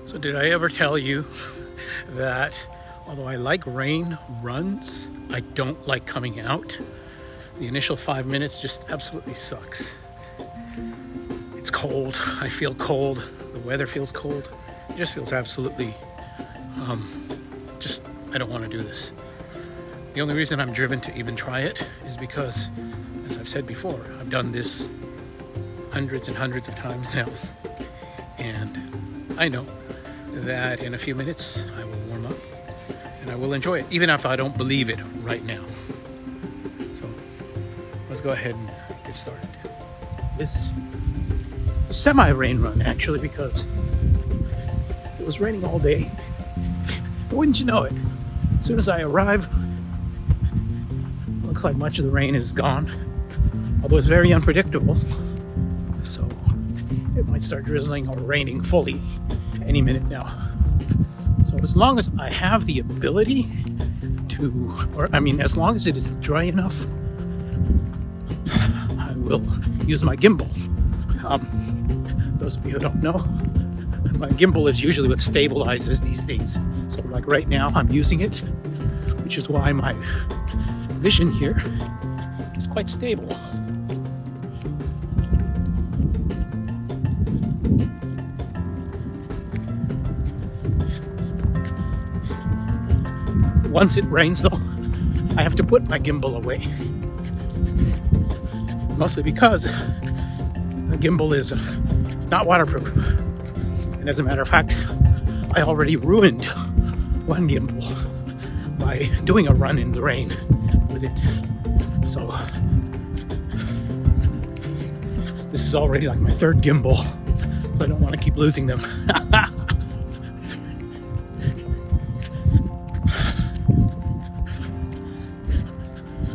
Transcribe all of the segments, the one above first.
So did I ever tell you that although I like rain runs, I don't like coming out? The initial 5 minutes just absolutely sucks. It's cold, I feel cold, the weather feels cold. It just feels absolutely, I don't want to do this. The only reason I'm driven to even try it is because, as I've said before, I've done this hundreds and hundreds of times now. And I know that in a few minutes I will warm up and I will enjoy it, even if I don't believe it right now. So let's go ahead and get started. This semi-rain run, actually, because it was raining all day. But wouldn't you know it, as soon as I arrive, looks like much of the rain is gone, although it's very unpredictable. So it might start drizzling or raining fully any minute now. So as long as I have the ability to, as long as it is dry enough, I will use my gimbal. Those of you who don't know, my gimbal is usually what stabilizes these things. So like right now I'm using it, which is why my vision here is quite stable. Once it rains though, I have to put my gimbal away. Mostly because the gimbal is not waterproof. And as a matter of fact, I already ruined one gimbal by doing a run in the rain with it. So this is already like my third gimbal, so I don't want to keep losing them.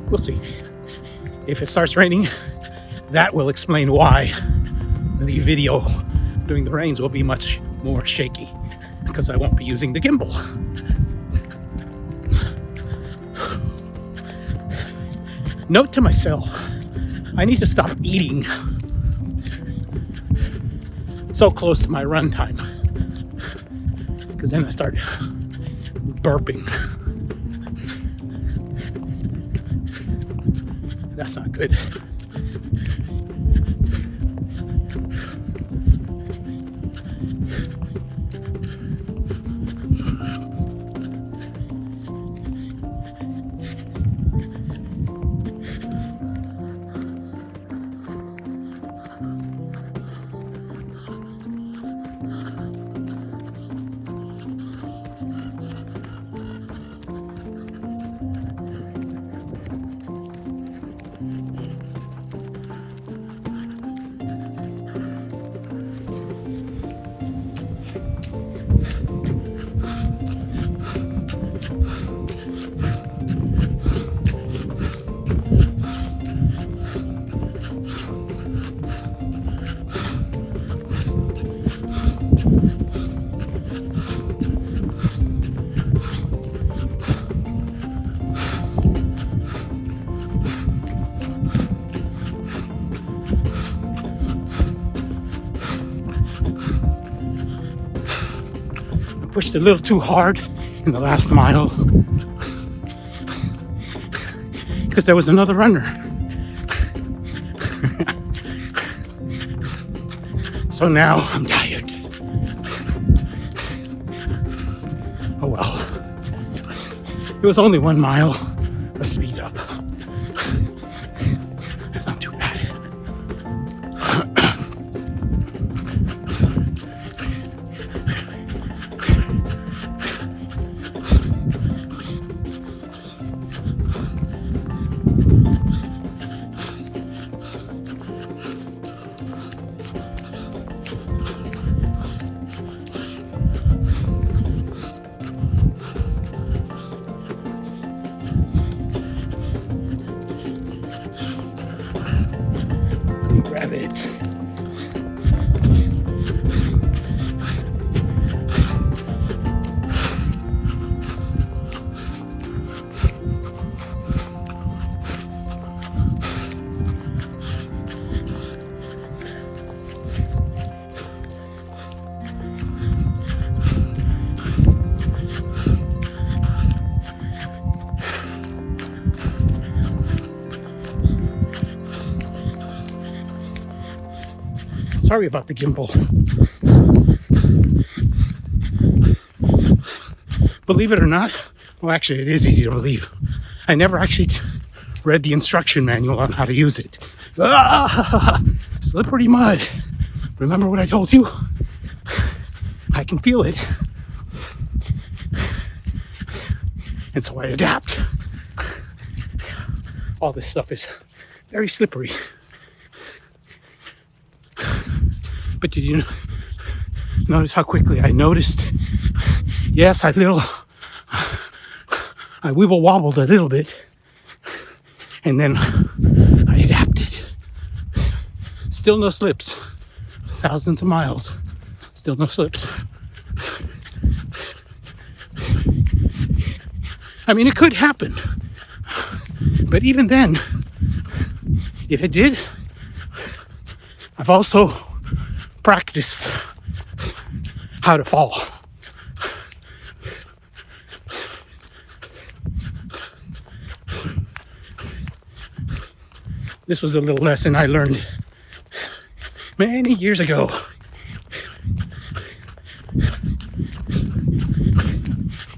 We'll see. If it starts raining, that will explain why the video during the rains will be much more shaky, because I won't be using the gimbal. Note to myself, I need to stop eating so close to my run time, because then I start burping. That's not good. Pushed a little too hard in the last mile because there was another runner. So now I'm tired. Oh well. It was only 1 mile. Let's speed up. That's not too bad. Sorry about the gimbal. Believe it or not, well, actually, it is easy to believe. I never actually read the instruction manual on how to use it. Slippery mud. Remember what I told you? I can feel it. And so I adapt. All this stuff is very slippery. But did you notice how quickly I noticed? Yes, I wibble wobbled a little bit, and then I adapted. Still no slips. Thousands of miles. Still no slips. I mean, it could happen. But even then, if it did, I've also practiced how to fall. This was a little lesson I learned many years ago.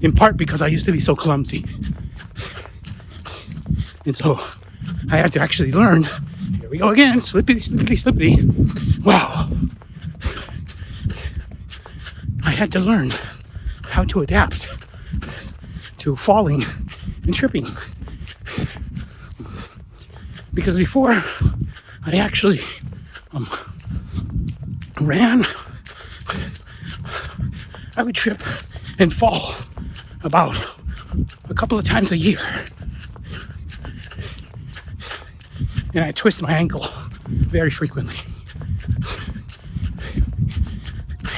In part because I used to be so clumsy. And so I had to actually learn. Here we go again. Slippity, slippity, slippity. Wow. I had to learn how to adapt to falling and tripping. Because before I actually ran, I would trip and fall about a couple of times a year. And I twist my ankle very frequently.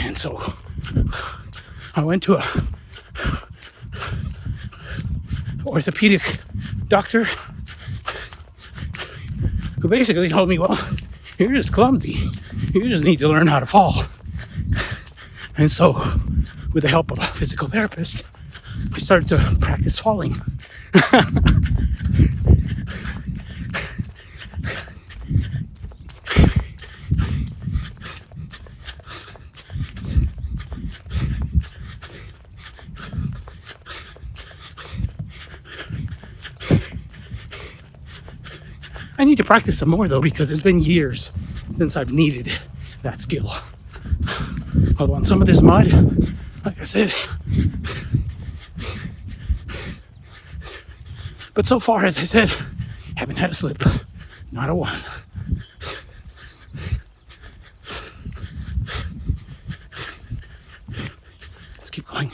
And so I went to a orthopedic doctor who basically told me, well, you're just clumsy. You just need to learn how to fall. And so, with the help of a physical therapist, I started to practice falling. I need to practice some more though, because it's been years since I've needed that skill. Although on some of this mud, like I said, but so far, as I said, haven't had a slip, not a one. Let's keep going.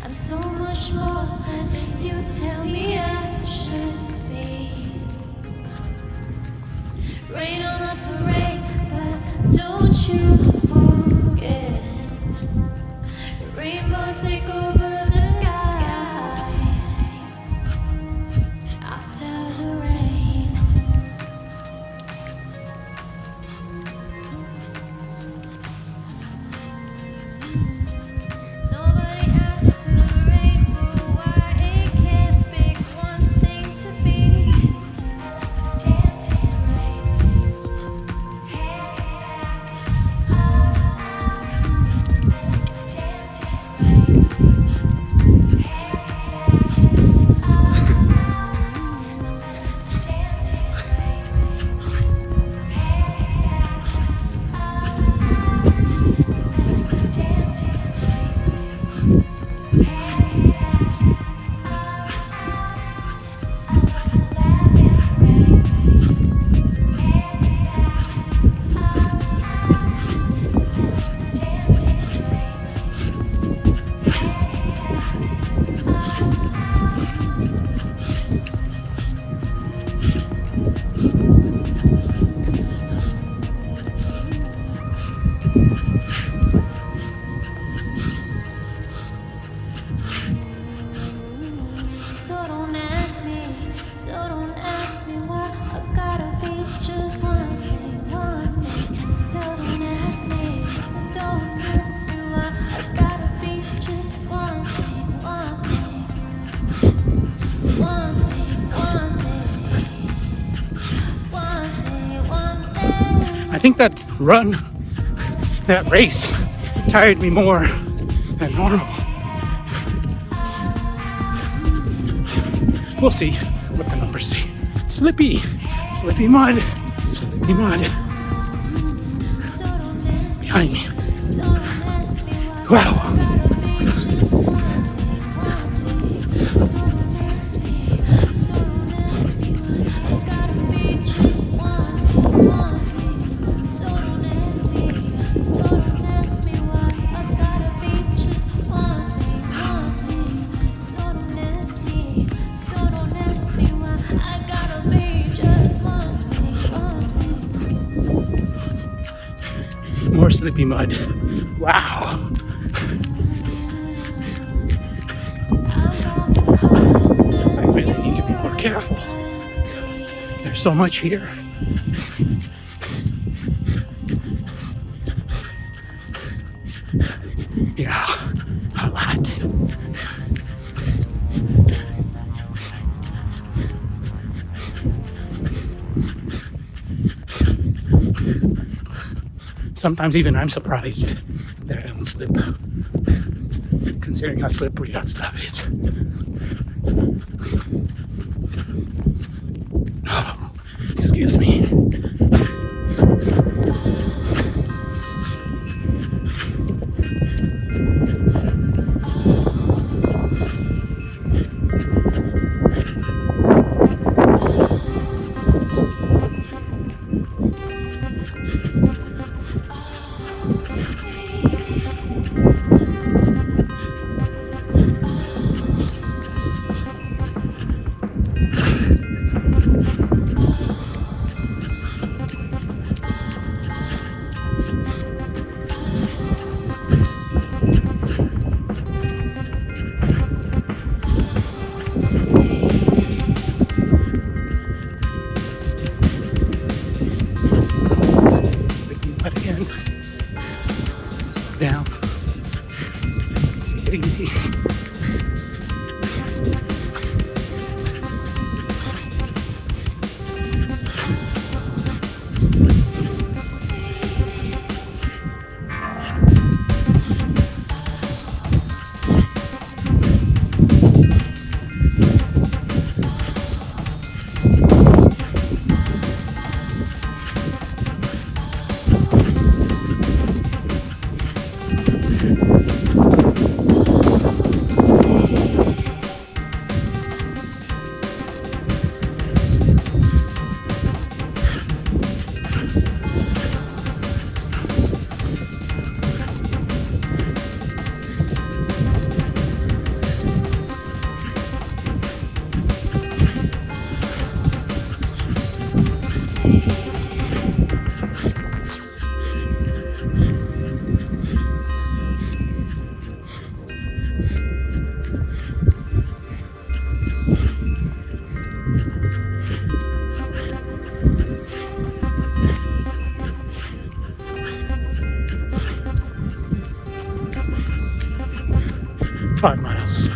I'm so much more than you tell me I should be. Rain on a parade, but don't you forget. Rainbows take over the sky after the rain. Nobody asks the rainbow why it can't pick one thing to be. I think that run, that race, tired me more than normal. We'll see what the numbers say. Slippy mud, behind me. Wow. More slippy mud. Wow. I really need to be more careful. There's so much here. Yeah, a lot. Sometimes even I'm surprised that I don't slip, considering how slippery that stuff is. Oh, excuse me. Down. Take it easy. Five miles.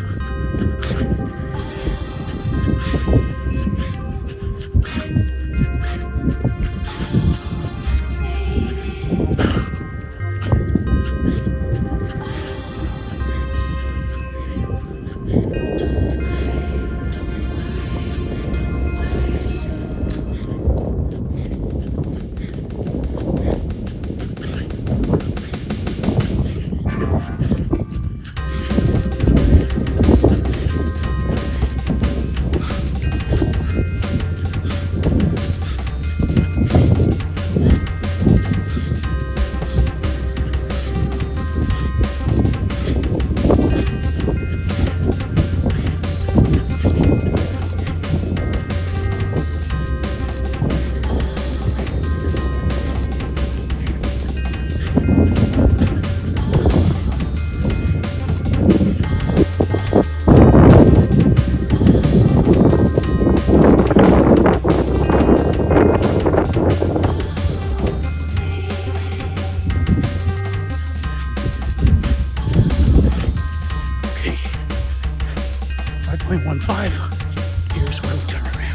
Here's where we turn around.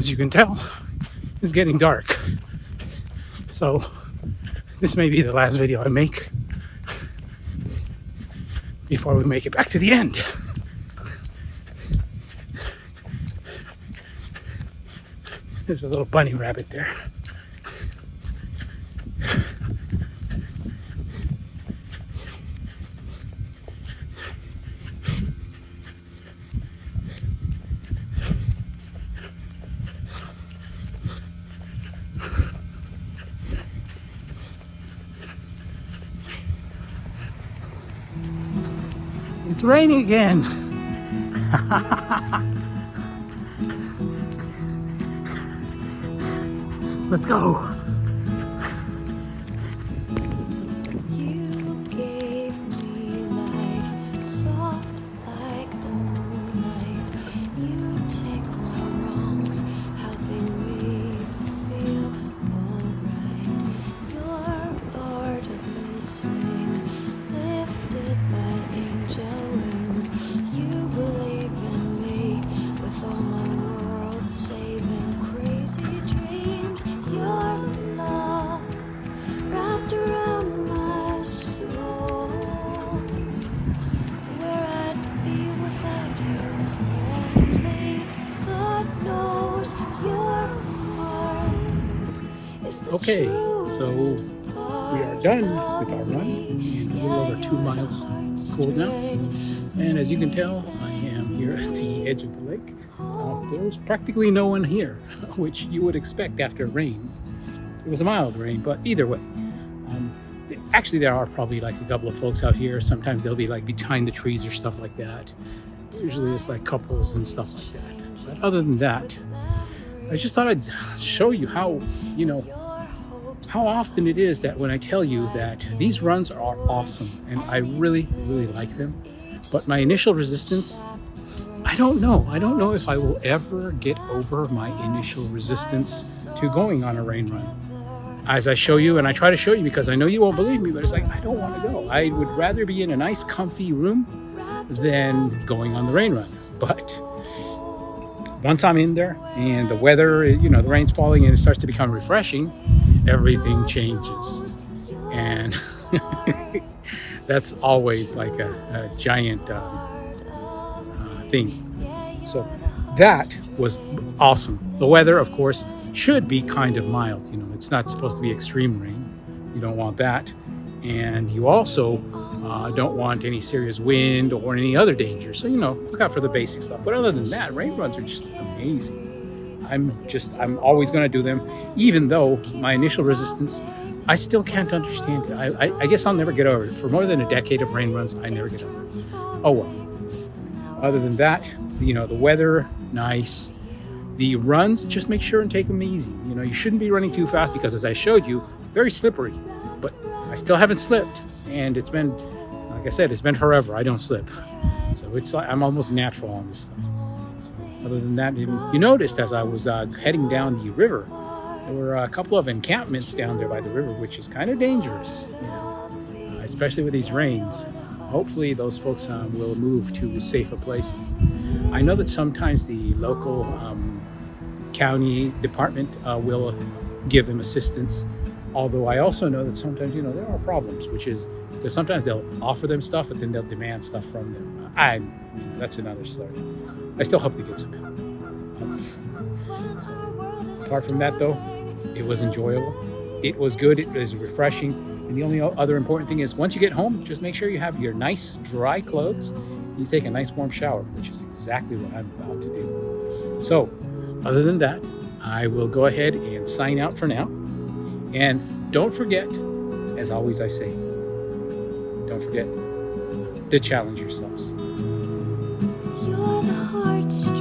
as you can tell, it's getting dark. So this may be the last video I make before we make it back to the end. There's a little bunny rabbit there. It's raining again. Let's go. You gave me life, soft like the moonlight. You take my wrongs, helping me feel alright. Your art of listening, lifted by angel wings. You believe in me with all my world saving crazy dreams. Your love wrapped around my soul, where I'd be without you. Only God knows your heart is the Okay, so truest we are done with our run. And a little over 2 miles cooled now. And as you can tell, I am here at the edge of the lake. There's practically no one here, which you would expect after rains. It was a mild rain, but either way. Actually, there are probably like a couple of folks out here. Sometimes they'll be like behind the trees or stuff like that. Usually it's like couples and stuff like that. But other than that, I just thought I'd show you how, how often it is that when I tell you that these runs are awesome and I really, really like them. But my initial resistance, I don't know. I don't know if I will ever get over my initial resistance to going on a rain run. As I show you, and I try to show you because I know you won't believe me, but it's like, I don't want to go. I would rather be in a nice comfy room than going on the rain run. But once I'm in there and the weather, the rain's falling and it starts to become refreshing, everything changes. And that's always like a giant thing. So that was awesome. The weather, of course, should be kind of mild. It's not supposed to be extreme rain. You don't want that. And you also don't want any serious wind or any other danger. So, look out for the basic stuff. But other than that, rain runs are just amazing. I'm always going to do them, even though my initial resistance, I still can't understand it. I guess I'll never get over it. For more than a decade of rain runs, I never get over it. Oh well. Other than that, the weather, nice. The runs, just make sure and take them easy. You shouldn't be running too fast because, as I showed you, very slippery. But I still haven't slipped, and it's been, like I said, it's been forever. I don't slip, so it's like I'm almost natural on this stuff. So other than that, you noticed as I was heading down the river, there were a couple of encampments down there by the river, which is kind of dangerous, especially with these rains. Hopefully those folks will move to safer places. I know that sometimes the local county department will give them assistance, although I also know that sometimes there are problems, which is because sometimes they'll offer them stuff but then they'll demand stuff from them. That's another story. I still hope they get some help. So, apart from that though, it was enjoyable, it was good, it was refreshing. And the only other important thing is once you get home, just make sure you have your nice dry clothes. You take a nice warm shower, which is exactly what I'm about to do. So other than that, I will go ahead and sign out for now. And don't forget, as always I say, don't forget to challenge yourselves. You're the heartstrings